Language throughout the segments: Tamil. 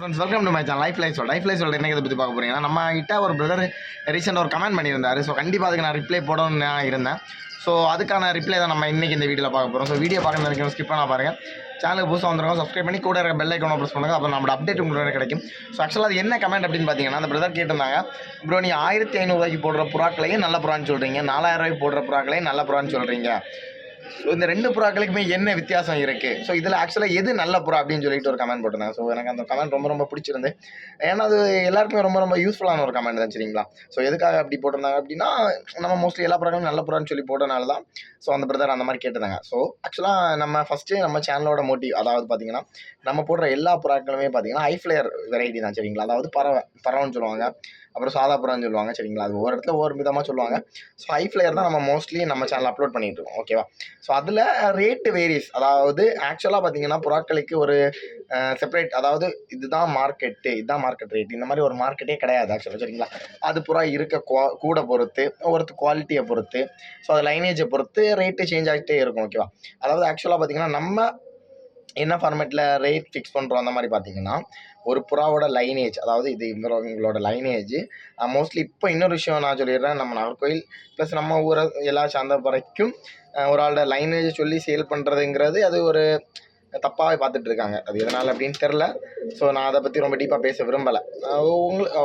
Friends welcome to my channel life life சொல்கிற என்ன இதை பற்றி பார்க்க போகிறீங்கன்னா நம்ம கிட்ட ஒரு பிரதர் ரீசெண்டாக ஒரு கமெண்ட் பண்ணியிருந்தார். ஸோ கண்டிப்பாக அதுக்கு நான் ரிப்ளை போடணும்னு நான் இருந்தேன். ஸோ அதுக்கான ரிப்ளை தான் நம்ம இன்றைக்கி இந்த வீடியோவில் பார்க்க போகிறோம். ஸோ வீடியோ பார்க்க நினைக்கிறோம், ஸ்கிப் பண்ண பாருங்கள். சேனலுக்கு புதுசாக வந்துருக்கோம், சப்ஸ்கிரைப் பண்ணி கூட இருக்க பெல் ஐக்கானை ப்ரெஸ் பண்ணுங்கள். அப்போ நம்மளோட அப்டேட் உங்களுக்கு கிடைக்கும். ஸோ ஆக்சுவலாக அது என்ன கமெண்ட் அப்படின்னு பார்த்தீங்கன்னா, அந்த பிரதர் கேட்டிருந்தாங்க, ப்ரோ நீ 1500 போடுற புறாக்களையும் நல்ல புறான்னு சொல்கிறீங்க, 4000 போடுற புறாக்களையும் நல்ல புறான்னு சொல்கிறீங்க. ஸோ இந்த ரெண்டு புறாக்களுக்குமே என்ன வித்தியாசம் இருக்குது? ஸோ இதில் ஆக்சுவலாக எது நல்ல புறா அப்படின்னு சொல்லிட்டு ஒரு கமெண்ட் போட்டிருந்தாங்க. ஸோ எனக்கு அந்த கமெண்ட் ரொம்ப பிடிச்சிருந்து, ஏன்னா அது எல்லாருக்குமே ரொம்ப யூஸ்ஃபுல்லான ஒரு கமெண்ட் தான், சரிங்களா? ஸோ எதுக்காக அப்படி போட்டிருந்தாங்க அப்படின்னா, நம்ம மோஸ்ட்லி எல்லா புறாக்களும் நல்ல புறான்னு சொல்லி போட்டனால தான் ஸோ அந்த பிரதர் அந்த மாதிரி கேட்டிருந்தாங்க. ஸோ ஆக்சுவலாக நம்ம ஃபஸ்ட்டு நம்ம சேனலோட மோட்டிவ், அதாவது பார்த்தீங்கன்னா நம்ம போடுற எல்லா புறாக்களுமே பார்த்தீங்கன்னா ஹை ஃப்ளையர் வெரைட்டி தான், சரிங்களா? அதாவது பறவைன்னு சொல்லுவாங்க, அப்புறம் சாதா புறான்னு சொல்லுவாங்க, சரிங்களா? அது ஒவ்வொரு இடத்துல ஒவ்வொரு விதமாக சொல்லுவாங்க. ஸோ ஹை ஃப்ளையர் தான் நம்ம மோஸ்ட்லி நம்ம சேனல் அப்லோட் பண்ணிகிட்டு இருக்கோம், ஓகேவா? ஸோ அதில் ரேட்டு வேரிஸ், அதாவது ஆக்சுவலாக பார்த்தீங்கன்னா புறாக்களுக்கு ஒரு செப்பரேட், அதாவது இதுதான் மார்க்கெட்டு, இதுதான் மார்க்கெட் ரேட், இந்த மாதிரி ஒரு மார்க்கெட்டே கிடையாது ஆக்சுவலாக, சரிங்களா? அது புறா இருக்க கூட பொறுத்து, ஒவ்வொரு குவாலிட்டியை பொறுத்து, ஸோ அது லைனேஜை பொறுத்து ரேட்டு சேஞ்ச் ஆகிட்டே இருக்கும், ஓகேவா? அதாவது ஆக்சுவலாக பார்த்தீங்கன்னா நம்ம என்ன ஃபார்மேட்டில் ரேட் ஃபிக்ஸ் பண்ணுறோம் அந்த மாதிரி பார்த்தீங்கன்னா, ஒரு புறாவோட லைனேஜ், அதாவது இது இவங்களோட லைனேஜ் மோஸ்ட்லி. இப்போ இன்னொரு விஷயம் நான் சொல்லிடுறேன், நம்ம நாகர்கோயில் ப்ளஸ் நம்ம ஊரை எல்லாம் சார்ந்த வரைக்கும் ஒரு ஆளோட லைனேஜை சொல்லி சேல் பண்ணுறதுங்கிறது அது ஒரு தப்பாகவே பார்த்துட்டு இருக்காங்க. அது எதனால் அப்படின்னு தெரில. ஸோ நான் அதை பற்றி ரொம்ப டீப்பாக பேச விரும்பலை.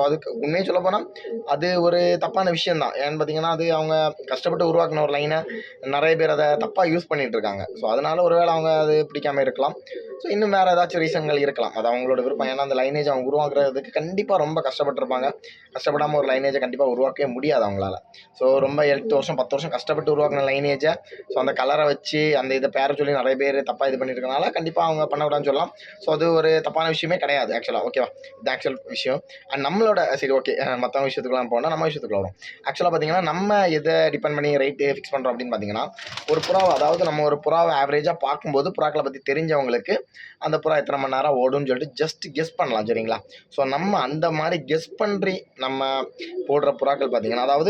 அதுக்கு உண்மையை சொல்ல போனால் அது ஒரு தப்பான விஷயந்தான். ஏன்னு பார்த்தீங்கன்னா, அது அவங்க கஷ்டப்பட்டு உருவாக்கின ஒரு லைனை நிறைய பேர் அதை தப்பாக யூஸ் பண்ணிகிட்டு இருக்காங்க. ஸோ அதனால் ஒருவேளை அவங்க அது பிடிக்காமல் இருக்கலாம். ஸோ இன்னும் வேறு ஏதாச்சும் ரீசன்கள் இருக்கலாம், அது அவங்களோட விருப்பம். ஏன்னா அந்த லைனேஜ் அவங்க உருவாக்குறதுக்கு கண்டிப்பாக ரொம்ப கஷ்டப்பட்டுருப்பாங்க. கஷ்டப்படாமல் ஒரு லைனேஜை கண்டிப்பாக உருவாக்கவே முடியாது அவங்களால. ஸோ ரொம்ப 8 வருஷம் 10 வருஷம் கஷ்டப்பட்டு உருவாக்கின லைனேஜை ஸோ அந்த கலரை வச்சு அந்த இதை பேரை சொல்லி நிறைய பேர் தப்பாக இது பண்ணியிருக்கனால கண்டிப்பாக அவங்க பண்ணக்கூடாதுன்னு சொல்லலாம். ஸோ அது ஒரு தப்பான விஷயமே கிடையாது ஆக்சுவலாக, ஓகேவா? இது ஆக்சுவல் விஷயம். அண்ட் நம்மளோட சரி ஓகே, மற்றவங்க விஷயத்துக்குலாம் போனால் நம்ம விஷயத்துக்குள்ள வரும். ஆக்சுவலாக பார்த்தீங்கன்னா நம்ம எதை டிபெண்ட் பண்ணி ரேட்டு ஃபிக்ஸ் பண்ணுறோம் அப்படின்னு பார்த்தீங்கன்னா, ஒரு புறாவை, அதாவது நம்ம ஒரு புறாவை ஆவரேஜாக பார்க்கும்போது புறாக்களை பற்றி தெரிஞ்சவங்களுக்கு அந்த புறா எத்தனை மணி நேரம் ஓடுன்னு சொல்லிட்டு ஜஸ்ட் கெஸ் பண்ணலாம், சரிங்களா? ஸோ நம்ம அந்த மாதிரி கெஸ் பண்ணி நம்ம போடுற புறாக்கள் பார்த்தீங்கன்னா, அதாவது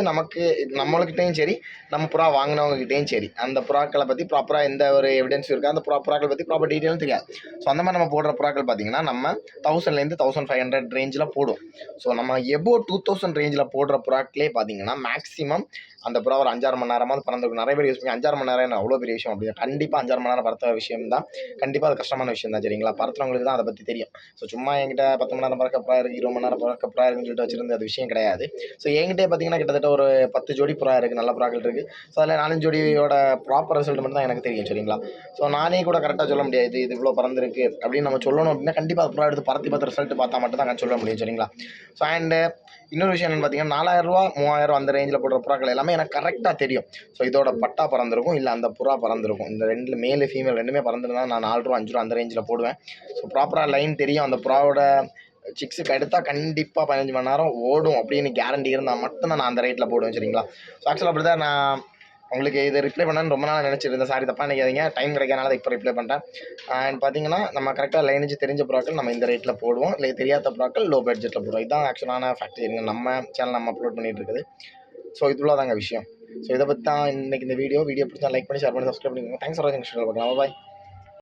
நம்மளுக்கிட்டையும் சரி, நம்ம புறா வாங்கினவங்ககிட்டையும் சரி, அந்த புறாக்களை பற்றி ப்ராப்பராக எந்த ஒரு எவிடன்ஸும் இருக்கா, அந்த புறாக்களை பற்றி ப்ராப்பர் டீட்டெயிலும் தெரியாது. ஸோ அந்த மாதிரி நம்ம போடுற புறாக்கள் பார்த்தீங்கன்னா நம்ம 1000லேருந்து 1500 ரேஞ்சில் போடும். ஸோ நம்ம எபோ 2000 ரேஞ்சில் போடுற புறாக்களே பார்த்தீங்கன்னா மேக்ஸிமம் அந்த புறா ஒரு 5-6 மணி நேரமாவது பறந்துருக்கும். நிறைய பேர் யூஸ் பண்ணி 5-6 மணி நேரம் அவ்வளோ பெரிய விஷயம் அப்படின்னு, கண்டிப்பாக 5-6 மணி நேரம் பறத்த விஷயம் தான். கண்டிப்பாக அது கஷ்டமான விஷயம் தான், சரிங்களா? பறத்துறவங்களுக்கு தான் அதை பற்றி தெரியும். ஸோ சும்மா என்கிட்ட 10 மணி நேரம் பறக்க புறா இருக்குது, 20 மணி நேரம் பறக்க புறா இருக்குன்னு சொல்லிட்டு வச்சிருந்து அது விஷயம் கிடையாது. ஸோ என்கிட்டே பார்த்தீங்கன்னா கிட்டத்தட்ட ஒரு 10 ஜோடி புறா இருக்குது, நல்ல புறாக்கள் இருக்குது. ஸோ அதில் 4 ஜோடியோட ப்ராப்பர் ரிசல்ட் மட்டும் தான் எனக்கு தெரியும், சரிங்களா? ஸோ நானே கூட கரெக்டாக சொல்ல முடியாது இது இவ்வளோ பறந்துருக்கு அப்படின்னு நம்ம சொல்லணும் அப்படின்னா கண்டிப்பாக புறா எடுத்து பறத்தி பார்த்து ரிசல்ட் பார்த்தா மட்டும் தான் சொல்ல முடியும், சரிங்களா? ஸோ அண்டு இன்னொரு விஷயம் என்னென்னு பார்த்தீங்கன்னா, 4000 3000 அந்த ரேஞ்சில் போடுற புறாக்கள் எல்லாமே எனக்கு கரெக்டாக தெரியும். ஸோ இதோட பட்டா பறந்துருக்கும், இல்லை அந்த புறா பறந்துருக்கும். இந்த ரெண்டு மேல் ஃபீமேல் ரெண்டுமே பறந்துருந்தா நான் 4 ரூபா 5 ரூபா அந்த ரேஞ்சில் போடுவேன். ஸோ ப்ராப்பராக லைன் தெரியும், அந்த புறாவோட சிக்ஸுக்கு எடுத்தால் கண்டிப்பாக 15 மணி நேரம் ஓடும் அப்படின்னு கேரண்டி இருந்தால் மட்டும்தான் நான் அந்த ரேட்டில் போடுவேன், சரிங்களா? ஸோ ஆக்சுவலாக அப்படி தான் நான் உங்களுக்கு இதை ரிப்ளை பண்ணணும்னு ரொம்ப நாள் நினச்சிருந்தேன். சாரி, தப்பாக நினைக்காதீங்க, டைம் கிடைக்காதனால தான் இப்போ ரிப்ளை பண்ணிட்டேன். அண்ட் பார்த்தீங்கன்னா நம்ம கரெக்டாக லைனேஜ் தெரிஞ்ச புறாக்கள் நம்ம இந்த ரேட்டில் போடுவோம், இல்லை தெரியாத புறாக்கள் லோ பட்ஜெட்டில் போடுவோம். இதுதான் ஆக்சுவலான ஃபேக்ட், சரிங்க? நம்ம சேனல் நம்ம அப்லோட் பண்ணிகிட்டு இருக்குது. ஸோ இதுக்குள்ள தாங்க விஷயம். ஸோ இதை பற்றி தான் இன்றைக்கி இந்த வீடியோ பிடிச்சா லைக் பண்ணி ஷேர் பண்ணி சப்ஸ்கிரைப் பண்ணிக்கோங்க. தேங்க்ஸ் ஃபார் வாட்சிங். பார்க்கலாம், பாய்.